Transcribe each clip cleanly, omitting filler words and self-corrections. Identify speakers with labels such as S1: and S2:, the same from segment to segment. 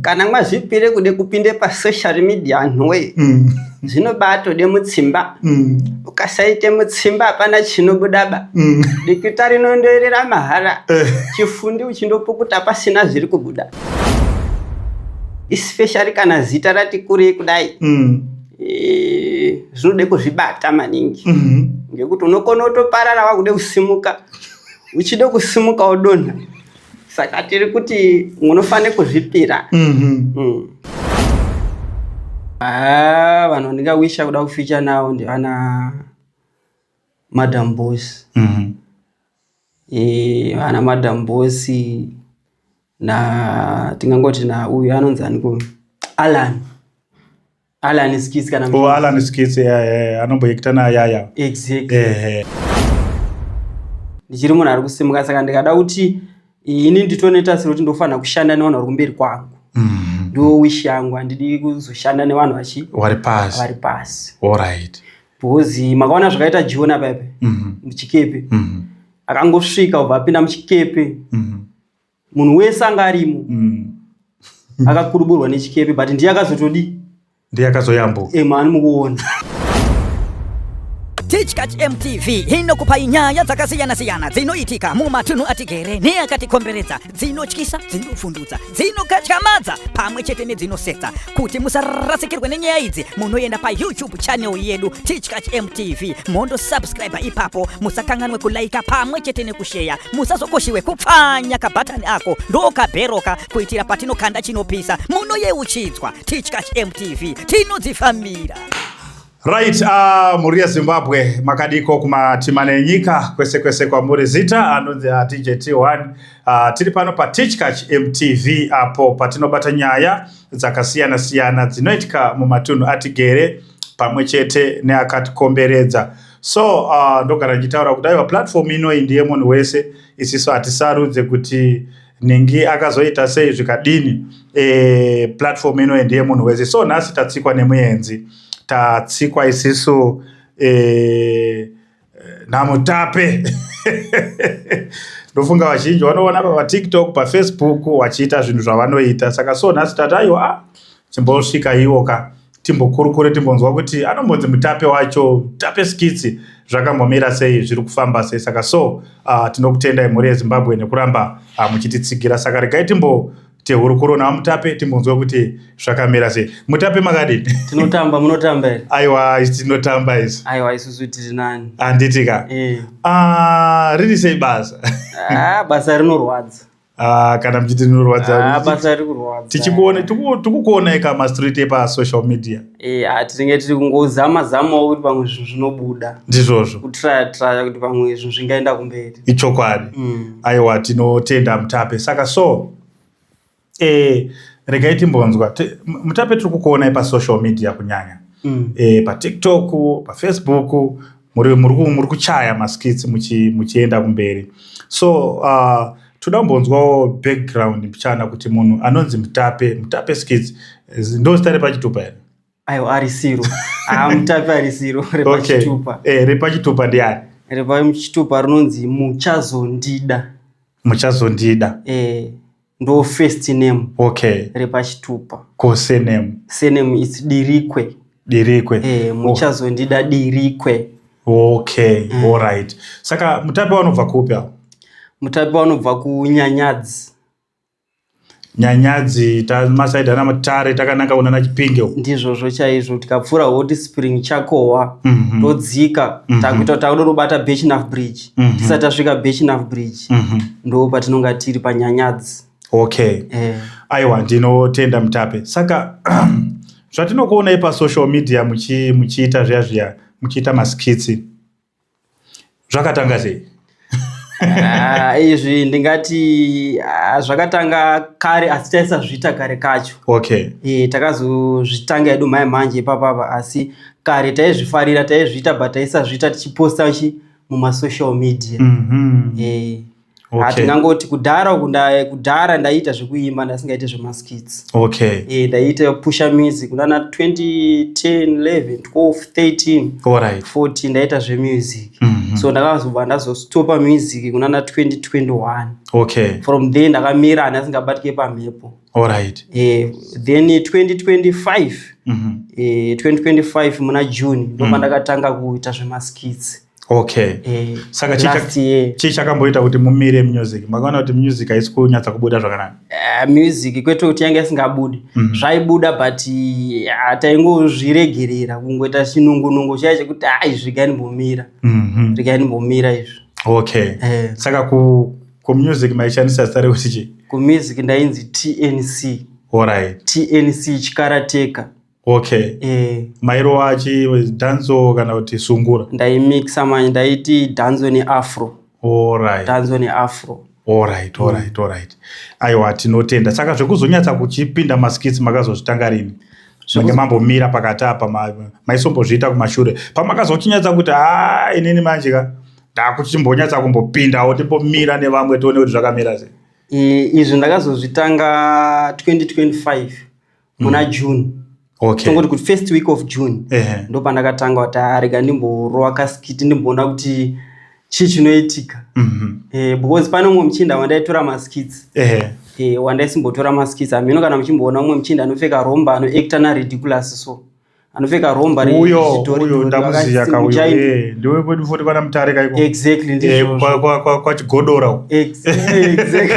S1: Kana mwazvipire kude kupinde pa social media anhuwe. Zvinobato de mutsimba. Ukasaite mutsimba apana chinobudaba. Dikita rinondoerera mahara. Chifundi uchindopukuta pasina zviri kubuda. Especially kana zita rati kuri kudai. Zvinode kuzvibata maningi. Ngekuti unokona kutoparara wakude kusimuka. Uchide kusimuka odonha. Saka tiri kuti munofane kuzvipira. Vanhu ndingawisha kuda kufeature nawo ndi ana Madam Boss. Ana Madam Boss na tingangoti na uyu anonzani ko Alan Skits kana
S2: mimi. Alan Skits anomboyekita na yaya.
S1: Exactly. Ndichiri munhu ari kusimuka saka ndikada kuti ini nditoneta sero kuti ndofana kushanda nevanhu vari kumberi kwangu. Ndo wish yangu andidi kuzoshanda nevanhu
S2: vari
S1: pasi.
S2: All right.
S1: Bozi makaona zvakaita Jona pepe. Muchikepe. Akangosvika ubva apinda muchikepe. Munhu wese anga arimo. Akakuruburwa nechikepe but ndiye akazotodi.
S2: Ndiye akazoyambo.
S1: Mani mukuona.
S3: Tichkach MTV inokupa nyaya dzakasiyana-siyana dzinoitika mumatunhu atigere neakatikomberedza, dzinotyisa, dzinofundutsa, dzinokatyamadza pamwe chete nedzinosetsa. Kuti musarasikirwe nenyaya idzi, munoenda pa YouTube channel yedu Tichkach MTV, mondo subscribe ipapo, musakanganwe kulaika pamwe chete nekushare, musazokoshiwe kupfanya kabhatani ako ndokabheroka kuitira patinokanda chinopisa munoyeuchidzwa. Tichkach MTV tinodzifambira.
S2: Right, muri Zimbabwe makadiko kumatimane nyika kwese kwa muri zita anonzi TJT1 tiri pano pa Tichkach MTV apo patinobata nyaya dzakasiyana-siyana dzinoitika mumatunhu atigere pamwe chete neakatikomberedza. So ndogara ndichitaura kudai platform ino ndiye munhu wese, isiso hatisarudze kuti ningi akazoita sei zvikadini. Platform ino ndiye munhu wese. So nhasi tatsikwa nemuenzi. Tatsikwa isiso namutape. Ndofunga vazhinji vanoona pa TikTok, pa Facebook vachiita zvinhu zvavanoita. Saka so nhasi tataiwa chimbosvika iwoka timbokurukure timbonzwa kuti anombonzi mutape wacho, Mutape Skits zvakambomira sei, zviri kufamba sei. Saka so tinokutendai muri yeZimbabwe nekuramba muchititsigira. Saka regai tehurukuro na Mutape timbonzwa kuti zvakamira sei. Mutape makadini?
S1: Tinotamba, munotamba here?
S2: Aiwa, tinotamba isi.
S1: Aiwa, isusu tiri nani?
S2: Anditika. Riri sei basa?
S1: Basa rinorwadza.
S2: Kana mchiti rinorwadza.
S1: Basa riri kurwadza.
S2: Tikukuona eka ma-street epa social media.
S1: Tinenge tiri kungozama-zamawo kuti pamwe zvinhu zvinobuda.
S2: Ndizvozvo.
S1: Kutraya kuti pamwe zvinhu zvingaenda kumberi.
S2: Ichokwadi. Aiwa, tinotenda Mutape. Saka so regai timbonzwa. Mutape tiri kukuona pa social media kunyanya. Pa TikTok, pa Facebook, muri kuchaya ma-skits muchienda kumberi. So toda kumbonzwa background mpichana kuti munhu anonzi Mutape Skits ndo zita repachitupa here?
S1: Aiwa, arisiro. Mutape arisiro repachitupa.
S2: Repachitupa ndiani?
S1: Repachitupa rinonzi Muchazondida.
S2: Muchazondida.
S1: Ndo first name.
S2: Okay.
S1: Repachitupa.
S2: Ko surname?
S1: Surname is Dirikwe.
S2: Dirikwe.
S1: Muchazondida Dirikwe.
S2: Okay. All right. Saka Mutape wanobva kupi apo?
S1: Mutape wanobva kuNyanyadzi.
S2: Nyanyadzi masaidi ana Matare takananga unana Chipinge.
S1: Ndizvozvo chaizvo. Tikapfuura Hot Spring Chakowa ndodzika takuita takodorobata Bechnaf Bridge. Tisati tasvika Bechnaf Bridge ndo patinonga tiri paNyanyadzi.
S2: Okay. Aiwa, ndinotenda Mutape. Saka zvatinokuona ipa social media muchiita zviya muchiita ma-skits zvakatanga sei?
S1: Izvi ndingati zvakatanga kare asi taisazviita kare kacho.
S2: Okay.
S1: Takazozvitanga edu manje ipapapa asi kare taizvifarira, taizviita but taisazviita tichiposta muma-social media. Hatingangoti kudhara ndaita zvekuimba ndasingaite zvema-skits.
S2: Okay.
S1: Ndaita Pusha Music kunana 2010, 11, 12, 13,
S2: all right,
S1: 14 ndaita zvemusic. So ndakazobva ndazostopa music kunana 2021.
S2: Okay.
S1: From there ndakamira andasingabatike pamhepo.
S2: All right.
S1: Then 2025 2025 muna June ndo ndakatanga kuita zvemaskits.
S2: Okay. Saka chichakamboita kuti mumire music. Makaona kuti music haisi kunyatsa kubuda zvakanaka.
S1: Music kweto kuti yanga isingabudi. Zvaibuda but taingozviregerera kungoita chinungunungu chaiye kuti zvigani mbomira. Zvigani mbomira izvo.
S2: Okay. Saka ku music maishandisa sare kuti chi?
S1: Ku music ndainzi TNC.
S2: All right.
S1: TNC chikarateka.
S2: Okay. Mairo wachi danzo kana kuti sungura.
S1: Ndaimixa manje ndaiti danzo ne afro.
S2: All right.
S1: Danzo ne afro.
S2: All right. Aiwa tinotenda. Saka zvekuzonyatsa kuchipinda maskits makazozvitanga rini? Mange mambomira pakati apa maisombozviita kumashure. Pamakazochinyatsa kuti inini manje ka ndakuchimbonyatsa kumbopindawo timbomira nevamwe tione kuti zvakamira sei.
S1: Izvi ndakazozvitanga 2025 muna June.
S2: Okay.
S1: Tongoti kuti first week of June ndo pandakatanga kuti rega ndimborova kaskiti ndimboona kuti chii chinoitika. Because pane umwe muchinda wandaitora maskits. Wandaisimbotora maskits. Amino kana muchimboona umwe muchinda anopfeka romba anoacta na ridiculous so. Anopfeka romba
S2: uyo ndamuziya kauyo. Ndiwe kwedu futi kana mutareka iko.
S1: Exactly ndizvo.
S2: Kwa chigodora.
S1: Exactly.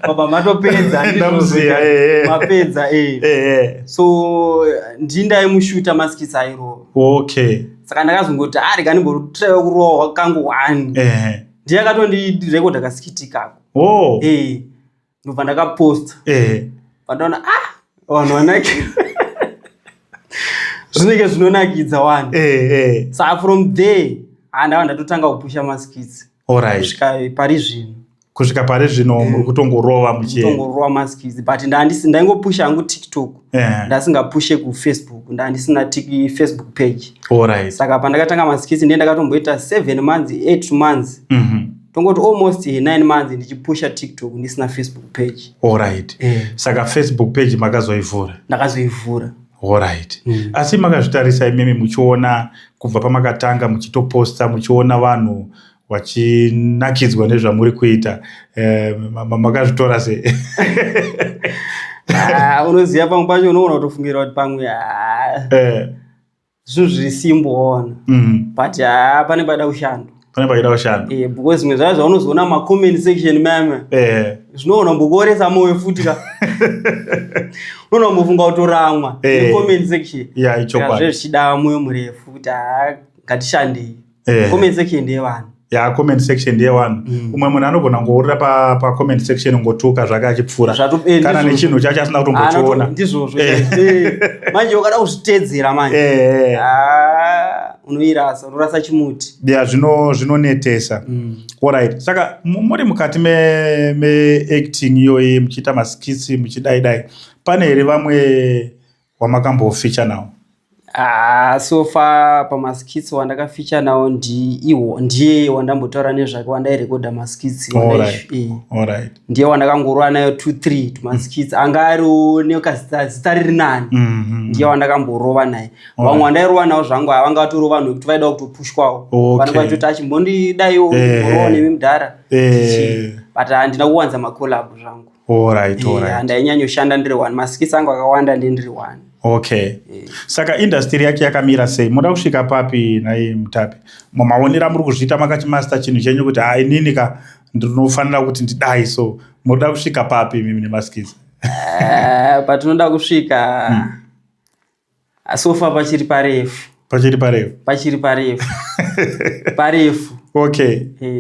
S1: Baba matopedza
S2: ndamuziya
S1: mapedza So ndindaimushuta maskits airo.
S2: Okay.
S1: Saka ndakazongoti rega ndimbotreva kurowa kangu 1. Ndiyakatondirekodha kaskiti kako. Ndobva ndakaposta. Pandaona vanhu vanakira. Zvinenge zvinonakidza vanhu. Saka from there ndava ndatotanga kupusha maskits.
S2: All right.
S1: Kusvika
S2: pari zvino muri kutongorova muchienda.
S1: Kutongorova maskits but ndaingopusha hangu TikTok. Ndasingapushe kuFacebook. Ndandisina Facebook page.
S2: All right.
S1: Saka pandakatanga maskits ndiye ndakatomboita 7 months 8 months. Tongoti almost 9 months ndichipusha TikTok ndisina Facebook page.
S2: All right. Saka Facebook page makazoivhura.
S1: Ndakazoivhura.
S2: All right. Asi makazvitarisa imimi muchiona kubva pamakatanga muchitoposta muchiona vanhu wachinakidzwa nezvamuri kuita makazvitora sei?
S1: Unoziva pamwe pacho unoona kutofungira kuti pamwe zvinhu zviri simboona but pane pada ushando. Because zvimwe zvazvo unozoona macomment section mama zvinoona mbokoresa moyo futi ka unoona mbofunga kutoramwa comment section zvezvo zvichida moyo murefu kuti ngatishandei. Comment section ndeyevanhu.
S2: Comment section ndeyevanhu. Umwe munhu anogona ngourira pa comment section ngotuka zvake achipfuura kana nechinhu chacho asina kutombochiona.
S1: Ndizvozvo. Manje ukada kuzvitedzera manje unoirasa unorasa chimuti.
S2: Zvinonetesa. All right. Saka muri mukati me-acting iyoyi muchiita maskits muchidaidai pane here vamwe wamakambofeature nawo?
S1: So far pamaskits wandakafeature nawo ndiye wandambotaura nezvake wandairekodha maskits. Ndiye wandakangorova nayo 2-3 tumaskits anga ariwo nekazita riri nani. Ndiye wandakamborova naye. Vamwe wandairova nawo zvangu vanga vatoriwo vanhu kuti vaida kutopushwawo. Vanenge vachiti achimbondidaiwo rova nemi mudhara. But handina kuwanza makolab zvangu.
S2: All right.
S1: Handainyanya ndiri 1. Maskits angu akawanda ndiri 1.
S2: Okay. Saka industry yake yakamira sei? Muda kusvika papi naye Mutape? Mumaonera muri kuzviita makachimaster chinhu chenyu kuti inini ka ndinofanira kuti ndidai so muda kusvika papi mimi nemaskits?
S1: Patinoda kusvika so far pachiri parefu. Parefu.
S2: Okay.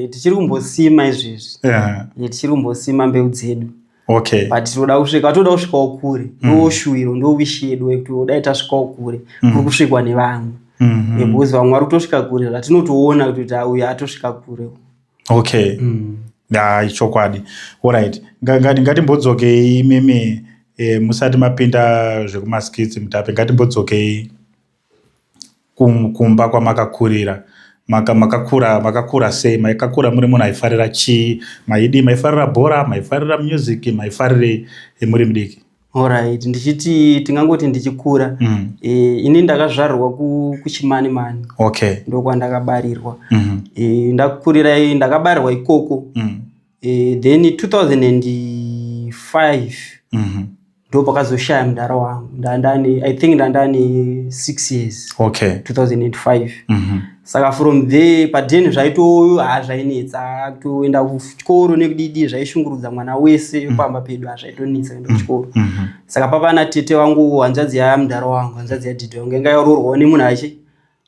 S1: Tichiri kumbosima izvezvi. Tichiri kumbosima mbeu dzedu.
S2: Okay.
S1: But toda kusvikawo kure. Ndoshuviro ndowishi yedu kuti dai tasvikawo kure. Kuri kusvikwa nevamwe. Because vamwe vari kutosvika kure zvatinotoona kuti uyu atosvika kure.
S2: Okay. Ichokwadi. All right. Ngatimbodzokei mimi musati mapinda zvekumaskits Mutape ngatimbodzokei kumba kwamakakurira. Makakura sei? Makakura muri munhu aifarira chii? Maifarira bhora, maifarira music, maifarire muri mudiki?
S1: Alright, ndichiti tingangoti ndichikura. Ini ndakazvarwa kuChimani Mani.
S2: Okay.
S1: Ndoko ndakabarirwa. Ndakurira ndakabarirwa ikoko. Then 2005 ndo pakazoshaya mudara wangu. I think ndandani 6 years.
S2: Okay.
S1: 2005. Saka from there padeni zvaito zvainetsa kuenda kuchikoro nekudidi zvaishungurudza mwana wese pamba pedu zvaitonetsa kuenda kuchikoro. Saka papana tete wangu hanzvadzi yamudara wangu, hanzvadzi yadhidhi wangu ngayororwawo nemunhu achi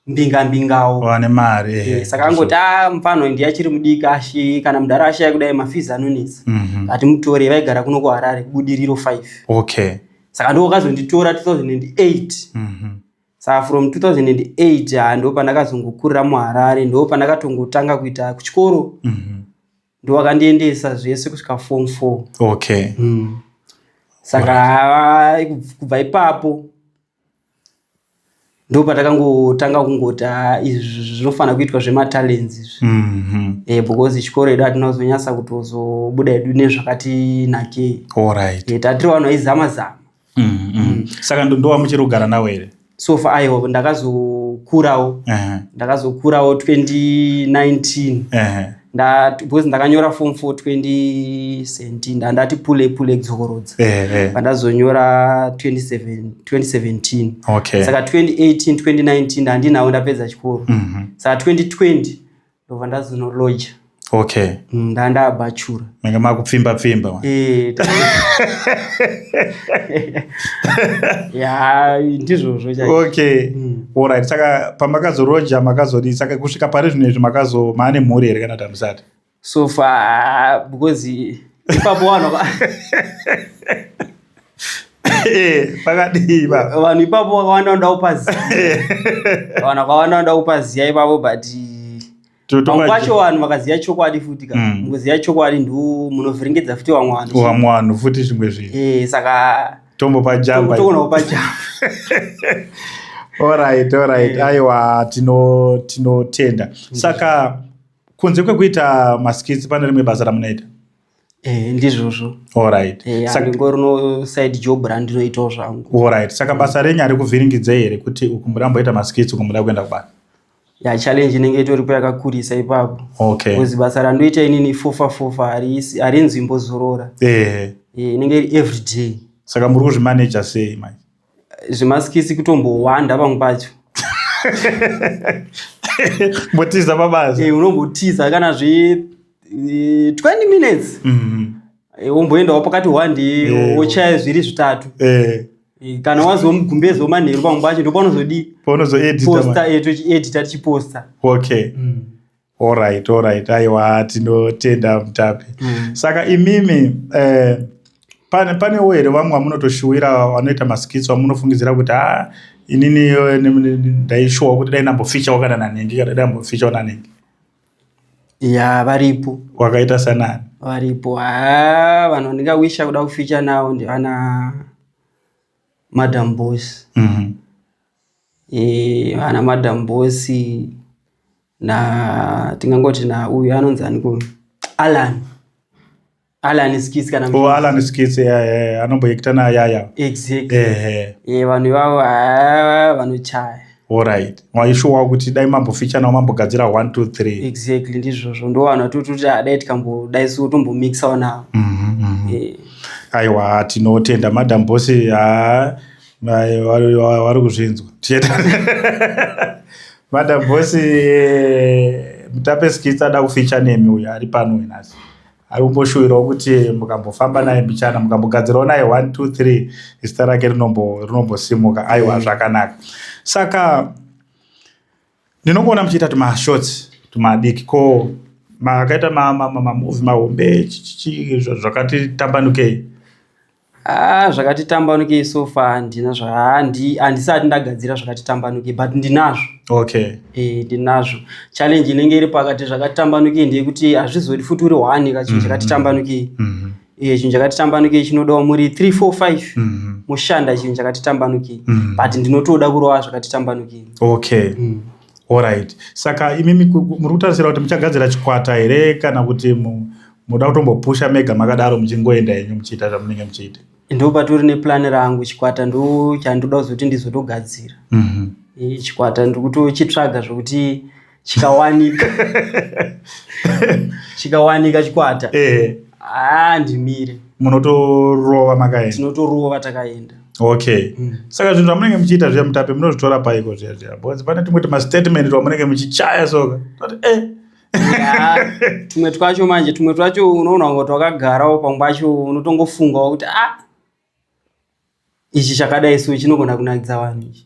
S1: mbingawo
S2: wane mari.
S1: Saka angoti mufano ndiye achiri mudiki kana mudara ashaya kudai mafizi anonetsa. Ati mutore vaigara kuno kuHarare kubudiriro 5.
S2: Okay.
S1: Saka ndokazonditora 2008. Saka from 2008 ndo pandakazongokurira muHarare, ndo pandakatongotanga kuita kuchikoro. Ndo wakandiendesa zvese kusvika form 4.
S2: Okay.
S1: Saka kubva ipapo ndo patakangotanga kungota izvi zvinofana kuitwa zvematalents because chikoro edu atinazonyasa kutozobuda edu nezvakati nakei.
S2: Alright.
S1: Tatiri vanhu vaizama.
S2: Saka ndo wamuchirugara nawe here?
S1: So far aiwa ndakazokurawo 2019. Because ndakanyora form 4 2017 ndati pule kudzokorodza. Pandazonyora 2017.
S2: Okay.
S1: Saka 2018 2019 ndandinawo ndapedza chikoro. Saka 2020 ndobva ndazonoloja.
S2: Okay.
S1: Ndandabachura.
S2: Manga makupfimba.
S1: Ya ndizvozvo chaicho.
S2: Okay. Alright. Saka pamakazoroja makazodi saka kusvika pari zvinezvi maane mhuri here kana tamusati?
S1: So far because ipapo vanhu
S2: pakadiva
S1: vanhu ipapo vakawanda ndoda kupaziya ipapo but kwacho vanhu vakaziya chokwadi futi mukuziya chokwadi ndo munovhiringidza futi vamwe
S2: vanhu futi zvimwe zvinhu.
S1: Saka
S2: tombopa jamba. Alright. Aiwa tinotenda. Saka kunze kwekuita maskits pane rimwe basa ramunoita?
S1: Ndizvozvo.
S2: Alright.
S1: Saka ngorino side job randinoitawo zvangu.
S2: Alright. Saka basa renyu harikuvhiringidzei here kuti uku muramboita maskits uku muda kuenda kubasa?
S1: Challenge inenge itoripo yakakurisa ipapo.
S2: Okay.
S1: Because basa randoita inini fofa harinzi imbozorora. Inenge iri everyday.
S2: Saka muri kuzvimanager sei manje?
S1: Zvimaskisi kutombowanda pamwe pacho.
S2: Motiza mabasa?
S1: Unombotiza kana 20 minutes. Womboendawo pakati 1 day wochaya zviri zvitatu. Kana wazomugumbeza manheru pamwe pacho ndo paunozoedita tichiposta.
S2: Okay. Alright. Aiwa tinotenda mutape. Saka imimi panewo here vamwe vamunotoshuwira vanoita maskits vamunofungidzira kuti inini ndaishuwa kuti dai ndambofishawo kana nanhingi kana dai ndambofishawo nanhingi?
S1: Ya varipo.
S2: Wakaita sanani?
S1: Varipo. Vanhu ndingawisha kuda kuficha nawo ndivana Madam Boss. Ana Madam Boss na tingangoti na uyu anonzi aniko Alan Skits kana
S2: Alan Skits anomboikita na yaya.
S1: Exactly. Vanhu ivavo vanochaya.
S2: Alright. Waishuwa kuti dai mamboficha nawo mambogadzira 1 2 3? Exactly,
S1: ndizvozvo ndo vanhu tuti dai tikambodai so tombomixawo nawo.
S2: Aiwa tinotenda Madam Boss vari kuzvinzwa. Madam Boss mutape skits ada kuficha nemi uyu ari pano nhasi. Ari kumboshuwirawo kuti mukambofamba naye mbichana mukambogadzirawo naye 1 2 3 zita rake rinombosimuka. Aiwa zvakanaka. Saka ndinokuona muchiita tumashots tumadiki ko makaita mamovie mahombe zvakati tambanukei?
S1: Zvakati tambanukei so far ndinazvo. Handisati ndagadzira zvakati tambanukei but ndinazvo.
S2: Okay.
S1: Ndinazvo. Challenge inenge iri pakati zvakati tambanukei ndeyekuti hazvizodi futi uri 1 kachinhu chakati tambanukei. Chinhu chakati tambanukei chinodawo muri 3 4 5 mushanda chinhu chakati tambanukei but ndinotoda kurova zvakati tambanukei.
S2: Okay. Alright. Saka imimi muri kutarisira kuti muchagadzira chikwata here kana kuti muda kutombopusha mega makadaro muchingoenda henyu muchiita zvamunenge muchiita?
S1: ndo patori neplan rangu chikwata ndo chandoda kuzoti ndizotogadzira. Chikwata ndikutochitsvaga zvokuti chikawanika chikawanika chikwata ndimire.
S2: Munotorova makaenda?
S1: Tinotorova takaenda.
S2: Okay. Saka zvinhu zvamunenge muchiita zviya Mutape munozvitora paiko zviya? Because pane tumwe mastatement twamunenge muchichaya soka.
S1: Tumwe twacho manje, tumwe twacho unoona ngo twakagarawo pangwacho unotongofungawo kuti ichi chakadai so chinogona kunakidza vanhu ichi.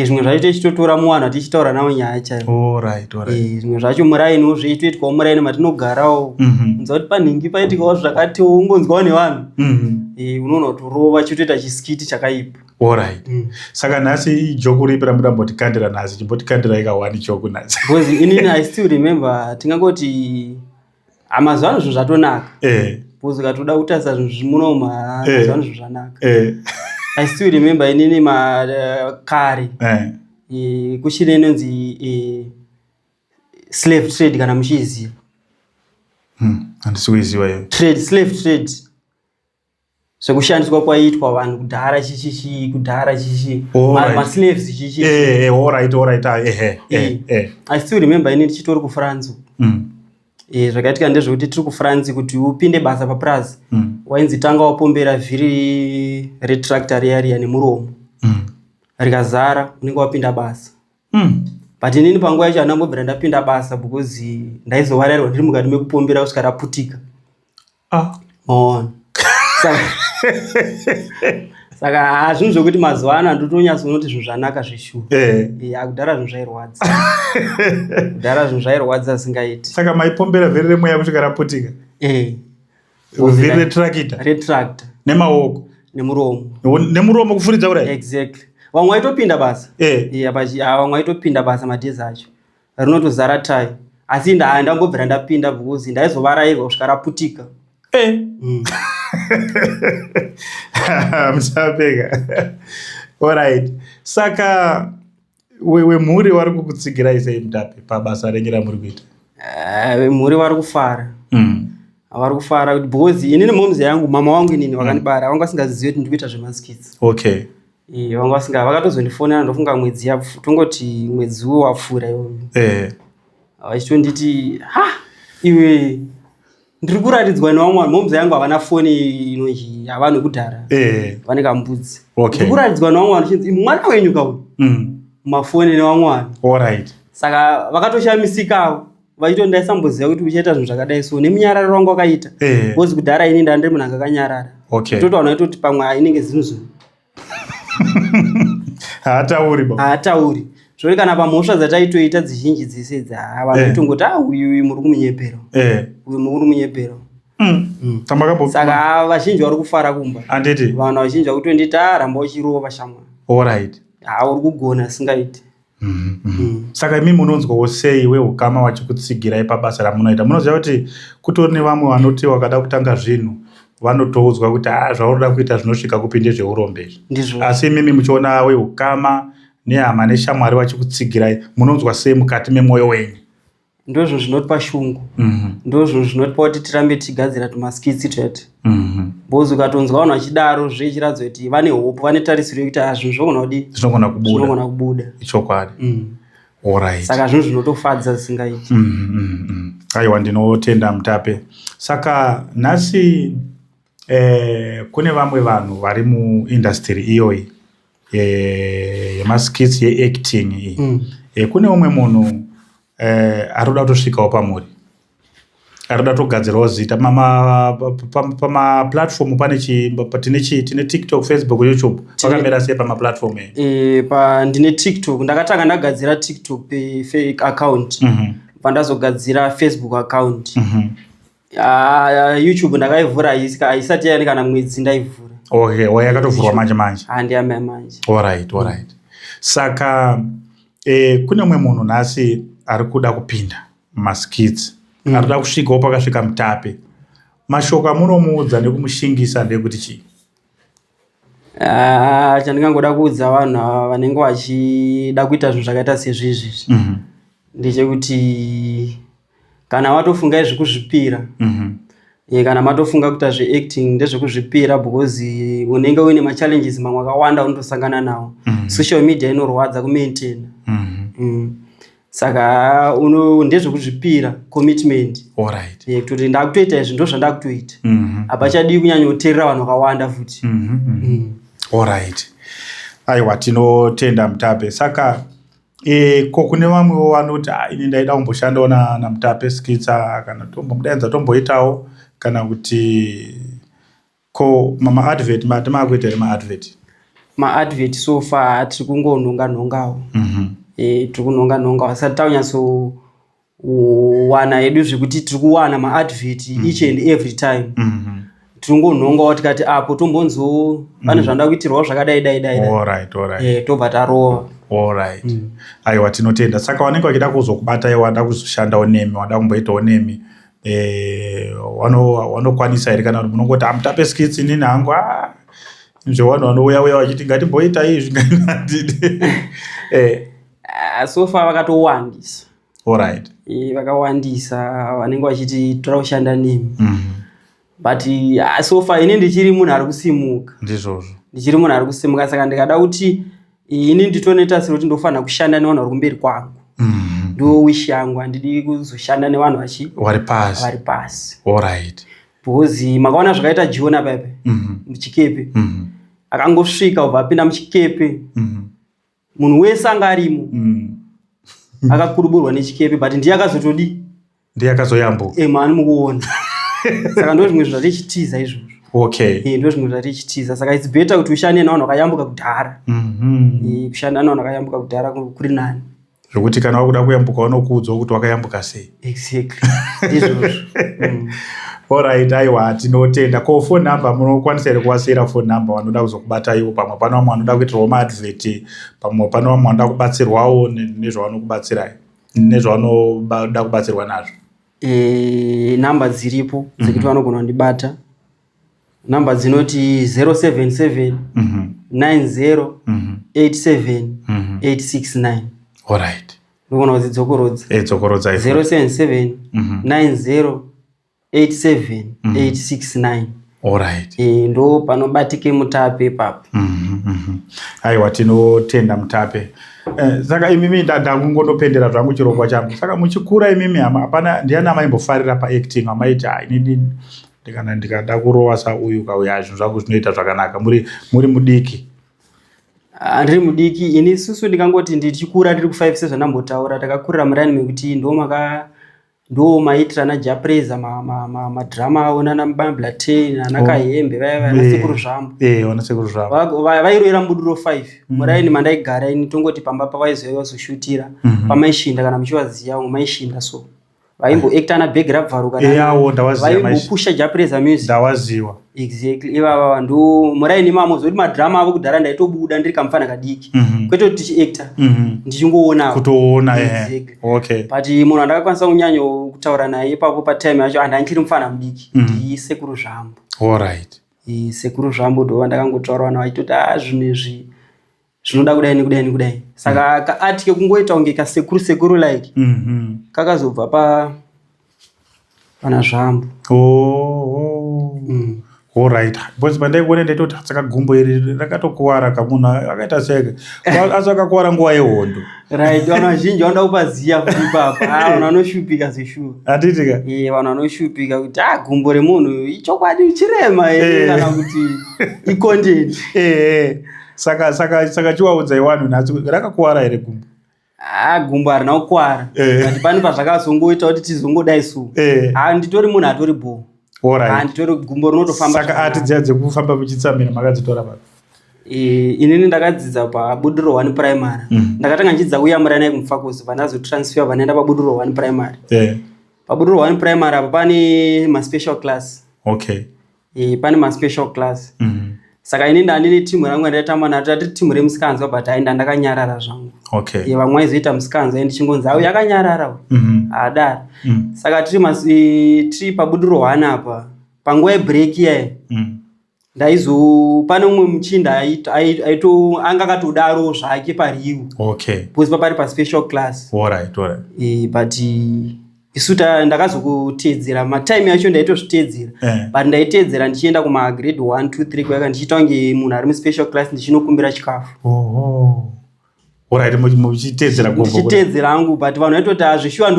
S1: Zvimwe zvacho tichitotora muvanhu tichitaura nawo nyaya chaiyo.
S2: Alright.
S1: Zvimwe zvacho muraini zveitoitwawo muraini matinogarawo. Unza kuti panhingi paitikawo zvakati ungonzwawo nevanhu. Unoona kuti rova chitoita chiskiti chakaipa.
S2: Alright. Saka nhasi joke ripi ramudambotikandira nhasi? Chimbotikandira ikawani joke nhasi.
S1: Because inini I still remember tingangoti amazuva ano zvinhu zvatonaka. Because ukatoda kutarisa zvinhu munomu amazuva ano zvinhu zvanaka. I still remember inini kare kuchine inonzi slave trade kana muchiziva.
S2: Handisi kuiziva iyo.
S1: Slave trade. Sekushandiswa kwaiitwa vanhu kudhara chichichi kudhara chichi slaves chichi.
S2: Alright.
S1: I still remember inini tichitori kuFrance. Zvakaitika ndezvekuti tiri kuFrance kuti upinde basa paplaza wainzi tanga wapombera vhiri retractor riya nemuromo rikazara unenge wapinda basa. But inini panguva yacho handambobvira ndapinda basa because ndaizovarairwa ndiri mukati mekupombera kusvika raputika. Saka zvinhu zvokuti mazuva ano handotonyatsoona kuti zvinhu zvanaka zveshuwa. Kudhara zvinhu zvairwadza. Kudhara zvinhu zvairwadza singaiti.
S2: Saka maipombera vhiri remweya kusvika raputika? Vhiri retractor nemaoko
S1: nemuromo.
S2: Nemuromo kufuridza kudai?
S1: Exactly. Vamwe vaitopinda basa. Vamwe vaitopinda basa madhezi acho rinotozara tai. Asi handambobvira ndapinda because ndaizovarairwa kusvika raputika.
S2: Mutapeka. Alright. Saka wemhuri vari kukutsigirai sei Mutape pabasa renyu ramuri kuita?
S1: Wemhuri vari kufara. Vari kufara because inini momzi yangu mama wangu inini wakanibara vanga vasingazivi kuti ndikuita zvemaskits.
S2: Okay.
S1: Vanga vasinga vakatozondifonera ndofunga mwedzi tongoti mwedzi wapfuura iwoyo. Vachitonditi iwe ndiri kuratidzwa nevamwe momzi yangu havana foni inonzi havana kudhara. Vane kambudzi. Ndiri kuratidzwa nevamwe vanhu chinzi mwana wenyu kauyu mafoni nevamwe vanhu.
S2: Alright.
S1: Saka vakatoshamisikawo vachitondaisambozia kuti uchaita zvinhu zvakadai so nemunyararo wangu wakaita. Because kudhara ini ndandiri munhu anga akanyarara. Totowana itoti pamwe inenge zvinhu haatauri. Zvori kana pamhosva dzataitoita dzizhinji dzese vanotongoti uyu muri kumunyepera. Uyu muri munyepera. Saka vazhinji vari kufara kumba.
S2: Anditi
S1: vanhu vazhinji vakutonditi ramba uchirova shamwa.
S2: Alright.
S1: Uri kugona singaiti.
S2: Saka imi munonzwawo sei weukama wachikutsigirai pabasa ramunoita? Munoziva kuti kutori nevamwe vanoti wakada kutanga zvinhu vanotoudzwa kuti zvaunoda kuita zvinosvika kupinde zveurombe. Asi imimi muchiona weukama nehama neshamwari vachikutsigirai munonzwa sei mukati memwoyo wenyu?
S1: Ndo zvinhu zvinotipa shungu. Ndo zvinhu zvinotipa kuti tirambe tichigadzira tumaskitsi twedu. Because ukatonzwa vanhu vachidaro zvichiratidza kuti vane hope, vane tarisiro yekuti zvinhu zvinogona kubuda.
S2: Ichokwadi. Alright.
S1: Saka zvinhu zvinotofadza singaiti.
S2: Aiwa, ndinotenda Mutape. Saka nhasi kune vamwe vanhu vari muindustry iyoyi yemaskits yeacting iyi. Kune umwe munhu arikuda kutosvikawo pamuri, arikuda kutogadzirawo zita pamaplatform. Tine TikTok, Facebook, YouTube. Pakamira sei pamaplatform
S1: eyi? Ndine TikTok. Ndakatanga ndagadzira TikTok fake account. Pandazogadzira Facebook account. YouTube ndakaivhura haisati yaenda kana mwedzi ndaivhura.
S2: Okay, wayakatovhurwa manje?
S1: Handiyame manje.
S2: Alright. Saka kune umwe munhu nhasi ari kuda kupinda maskits, arikuda kusvikawo pakasvika Mutape. Mashoko amunomuudza nekumushingisa ndekuti chii?
S1: Chandingangoda kuudza vanhu ava vanenge vachida kuita zvinhu zvakaita sezvizvi ndechekuti kana watofunga zvekuzvipira Kana matofunga kuita zveacting ndezvekuzvipira because unenge uine machallenges mamwe akawanda unotosangana nawo. Social media inorwadza kumaintain. Saka ndezvekuzvipira commitment.
S2: Alright.
S1: Kuti ndakutoita izvi ndo zvandakutoita. Apachadi kunyanya kuteerera vanhu vakawanda futi.
S2: Alright. Aiwa tinotenda Mutape. Saka kune vamwe vanoti ini ndaida kumboshandawo na Mutape Skitsa kana tombomudaidza tomboitawo kana kuti ko mama advert matemakuita ma advert so far tiri kungononga-nongawo. Tiri kunonga-nongawo asati taunyatso wana yedu zvekuti tiri kuwana ma advert each and every time. Tiri kungonongawo tikati apo tombonzo pane zvanda kuitirwawo zvakadai. Alright.
S1: Tobva tarova.
S2: Alright. Aiwa tinotenda. Saka wanenge wachida kuzokubata iwe wada kuzoshandawo nemi, wada kumboitawo nemi. Wanokwanisa here kana munongoti Mutape Skits inini hangu vanhu vanouya vachiti ngatimboita izvi ngainadide.
S1: So far vakatowandisa.
S2: Alright.
S1: Vakawandisa vanenge vachiti tora kushanda nemi. But so far ini ndichiri munhu ari kusimuka.
S2: Ndizvozvo.
S1: Ndichiri munhu ari kusimuka saka ndikada kuti ini nditonetasira kuti ndofanira kushanda nevanhu vari kumberi kwangu. Ndo wish yangu handidi kuzoshanda nevanhu vari pasi.
S2: Alright.
S1: Because makaona zvakaita Jona pepe muchikepe. Akangosvika ubva apinda muchikepe. Munhu wese anga arimo. Akakuruburwa nechikepe but ndiye akazotodi.
S2: Ndiye akazoyambuka.
S1: Mani mukuona. Saka ndo zvimwe zvatichitiza izvozvo.
S2: Okay.
S1: Ndo zvimwe zvatichitiza. Saka it's better kuti ushande nevanhu vakayambuka kudhara. Kushanda nevanhu vakayambuka kudhara kuri nani.
S2: Zvokuti kana wakuda kuyambuka wanokuudzawo kuti wakayambuka sei.
S1: Exactly. Izvozvo.
S2: Alright, aiwa tinotenda. Ko phone number munokwanisa here kuwasiyira phone number vanoda kuzokubata iwo, pamwe pano vamwe vanoda kuitirwawo maadvert, pamwe pano vamwe vanoda kubatsirwawo nezvavanokubatsirai, nezvavanoda kubatsirwa nazvo.
S1: Namba dziripo dzekuti vanogona kundibata. Namba dzinoti 077 90 87 869.
S2: Alright.
S1: Ndogona kudzidzokorodza.
S2: Dzokorodza ife.
S1: 077 90 87 869.
S2: Alright.
S1: Ndo panobatike Mutape papo.
S2: Aiwa tinotenda Mutape. Saka imimi ndakungondopendera zvangu chirongwa changu. Saka muchikura imimi hapana ndiani amaimbofarira paacting amaiti inini ndikada kurowa sauyu kauya zvinhu zvangu zvinoita zvakanaka muri mudiki.
S1: Ndiri mudiki ini isusu ndikangoti ndichikura ndiri ku5 sezvanambotaura takakurira murani mekuti ndo maitira naJapreza madrama awo nana Mbambla 10 nana Kahembe vana sekuru zvambo.
S2: Wana sekuru zvambo.
S1: Vairoera mbuduro 5. Muraini mandaigara ini tongoti pamba pavaizoiwa zoshutira pamaishinda kana muchiwaziya maishinda so. Vaimboacta na Big Rap Varuka.
S2: Yawo ndawaziya maishinda.
S1: Vaimbopusha Japreza music.
S2: Ndawaziwa.
S1: Exactly. Ivava ndo muraini mamo zoti madrama avo kudhara ndaitobuda ndiri kamufana kadiki. Kwete kuti tichiacta. Ndichingoona.
S2: Kutoona Okay.
S1: But munhu andakakwanisa kunyanyo kutaura naye ipapo patime yacho andanchiri mufana mudiki. Ndi sekuru zvambo.
S2: Alright.
S1: Sekuru zvambo ndo ndakangotaura naye achitoti zvinhu izvi zvinoda kudai. Saka kaati kekungoita unge kasekuru like. Kakazobva pana zvambo.
S2: Alright. Because pandaikuona ndaitoti saka gumbo iri rakatokuwara kamunhu akaita seke. Asi akakuwara nguva yehondo.
S1: Right, vanhu vazhinji vanoda kupaziya kuti papa. Vanhu vanoshupika zvishuwa.
S2: Handitika?
S1: Vanhu vanoshupika kuti gumbo remunhu ichokwadi chirema kana kuti icontent.
S2: Saka chiwaudza iwanhu nhasi rakakuwara here gumbo.
S1: Gumbo harina kukwara. But pane pazvakazongoita kuti tizongodai su. Nditori munhu atori bo. Nditori gumbo rinotofamba.
S2: Saka ati dziya dzekufamba muchitsamira makadzitora papi?
S1: Inini ndakadzidza paBudiro 1 primary. Ndakatanga nchidza kuyamura naye kumfakosi vanazotransfer vanaenda paBudiro 1 primary. PaBudiro 1 primary apa pane ma-special class.
S2: Okay.
S1: Pane ma-special class. Saka ini ndandine timu rangu ndaitamba nato tati timu remusikanzwa but ainda ndakanyarara zvangu.
S2: Okay.
S1: Vamwe vaizoita musikanzwa ndichingonzi awu yakanyarara. Adara. Saka tiri paBudiro 1 apa panguva yebreak yaye. Pane umwe muchinda anga akatodaro zvake pariwo.
S2: Okay.
S1: Because papari pa special class.
S2: Alright.
S1: But isuta ndakazokutedzera matime yacho ndaitozvitedzera but ndaitedzera ndichienda kuma grade 1 2 3 kwaka ndichiita kunge munhu ari mu special class ndichinokumbira chikafu.
S2: Alright, muchitedzera gogo.
S1: Ndichitedzera hangu but vanhu vaitoti azvishuwa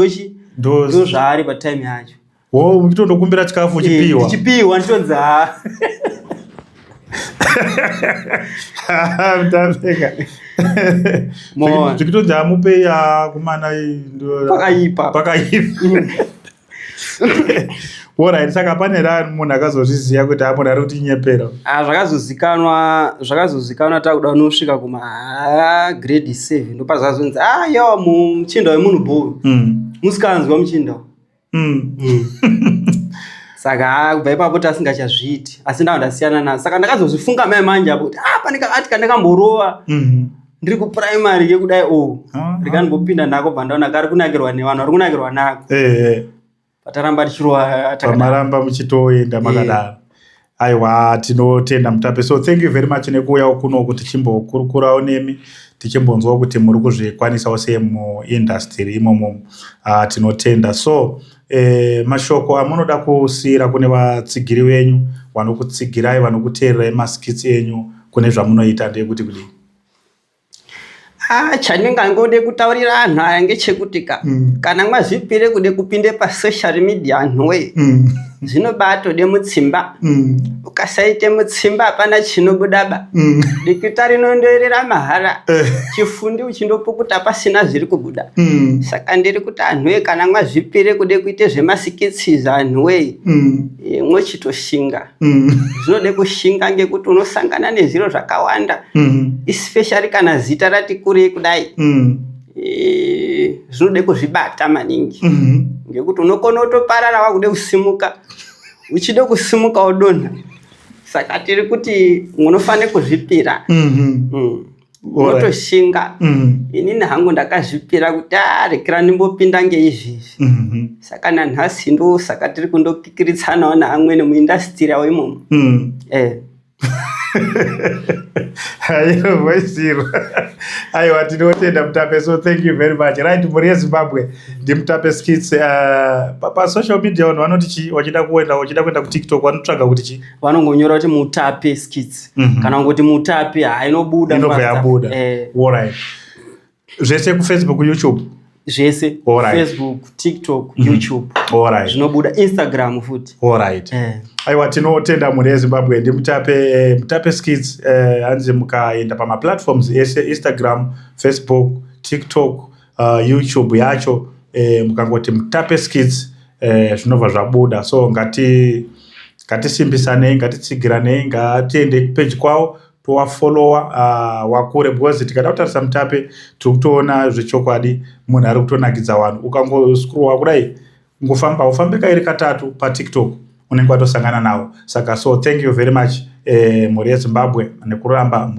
S1: ndo zvaari patime yacho.
S2: Muchitondokumbira chikafu uchipiwa.
S1: Ndichipiwa nditonza.
S2: Mtapeka. Zvikitonza mupeya kumana pakaipa. Alright, saka pane munhu akazozviziva kuti munhu ari kuti nyepera.
S1: Zvakazozikanwa takuda unosvika kuma grade 7 ndopazazonzi yawa muchinda wemunhu bhoro. Musikanzwa muchinda. Saka kubva ipapo tasingachazviiti asi ndasiyana nazo. Saka ndakazozvifunga mai manje apo kuti pane kakati kandakamborowa ndiri kuprimary yekudai ndikandopinda nako bva ndaona kari kunakirwa nevanhu ari kunakirwa nako. Pataramba tichirowa
S2: pamaramba muchitoenda makadaro. Aiwa, tinotenda Mutape. So thank you very much nekuuya kuno kuti tichimbokurukurawo nemi tichimbonzwa kuti muri kuzvikwanisawo sei muindustry imomo. Tinotenda. So mashoko amunoda kusiyira kune vatsigiri venyu vanokutsigirai vanokuteererai maskits enyu kune zvamunoita ndekuti kudini?
S1: Chandingangode kutaurira anhu aya ngechekuti kana mwazvipire kude kupinde pasocial media anhu we zvinobatode mutsimba. Ukasaite mutsimba hapana chinobudaba. Dikita rinondoerera mahara. Chifundi uchindopukuta pasina zviri kubuda. Saka ndiri kuti anhu we kana mwazvipire kude kuite zvemasikitsi anhu we mwochitoshinga. Zvinode kushinga ngekuti unosangana nezviro zvakawanda. Especially kana zita rati kurei kudai. Zvinode kuzvibata maningi. Ngekuti unokona kutoparara wakude kusimuka. Uchide kusimuka odonha. Saka tiri kuti munofanira kuzvipira. Motoshinga. Inini hangu ndakazvipira kuti rekera ndimbopinda ngeizvi. Saka nanhasi ndo saka tiri kundokikiritsanawo naamweni muindustry yawo imomo.
S2: Aiwa, tinotenda Mutape. So thank you very much. Right, muri Zimbabwe ndi Mutape Skits. Pa social media vanhu vanoti chi wachida kuenda ku TikTok vanotsvaga kuti chi
S1: vanongonyora kuti Mutape Skits kana ngoti Mutape inobuda
S2: yabuda. Alright. Zvese ku Facebook, YouTube.
S1: Zvese Facebook, TikTok, YouTube.
S2: Alright.
S1: Zvinobuda Instagram futi.
S2: Alright. Aiwa, tinotenda muri Zimbabwe ndi Mutape Skits. Hanzi mukaenda pama platforms ese Instagram, Facebook, TikTok, YouTube yacho mukangoti Mutape Skits zvinobva zvabuda. So ngatisimbisanei, ngatitsigiranei, ngatiende page kwavo towafollowa wakure because tikada kutarisa Mutape tikutoona zvechokwadi munhu ari kutonakidza vanhu. Ukangoscrolla kudai ngofamba ufambe kairi katatu pa TikTok unenge watosangana nawo. Saka so thank you very much muri Zimbabwe nekuramba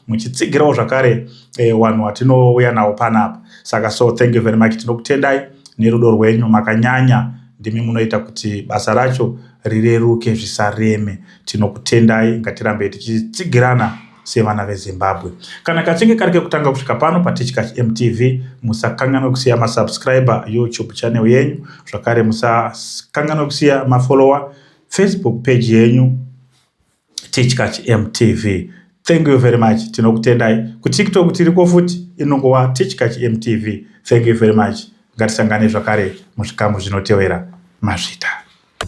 S2: muchitsigirawo zvakare vanhu vatinouya nawo panapa. Saka so thank you very much. Tinokutendai nerudo rwenyu makanyanya. Ndimi munoita kuti basa racho rireruke zvisareme. Tinokutendai, ngatirambe tichitsigirana sevana veZimbabwe. Kana kachinge karike kutanga kusvika pano pa Teachers MTV, musakanganwa kusiya masubscriber YouTube channel yenyu, zvakare musakanganwa kusiya mafollower Facebook page yenyu Teachers MTV. Thank you very much. Tinokutendai. Ku TikTok tiriko futi inongova Teachers MTV. Thank you very much. Ngatisangane zvakare muzvikamu zvinotevera. Mazvita.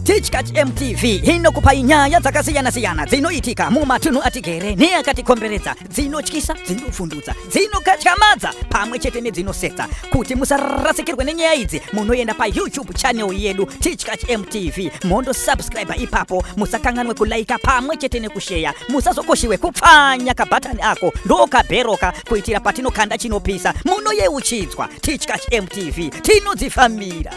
S3: Teachers MTV inokupa nyaya dzakasiyana-siyana dzinoitika mumatunhu atigere neakatikomberedza, dzinotyisa, dzinofundutsa, dzinokatyamadza pamwe chete nedzinosetsa. Kuti musarasikirwe nenyaya idzi munoenda pa YouTube channel yedu Teachers MTV mondo subscribe ipapo. Musakanganwe kulaika pamwe chete nekushare. Musazokoshiwe kupfanya kabhatani ako ndokabheroka kuitira patinokanda chinopisa munoyeuchidzwa. Teachers MTV tinodzifamira.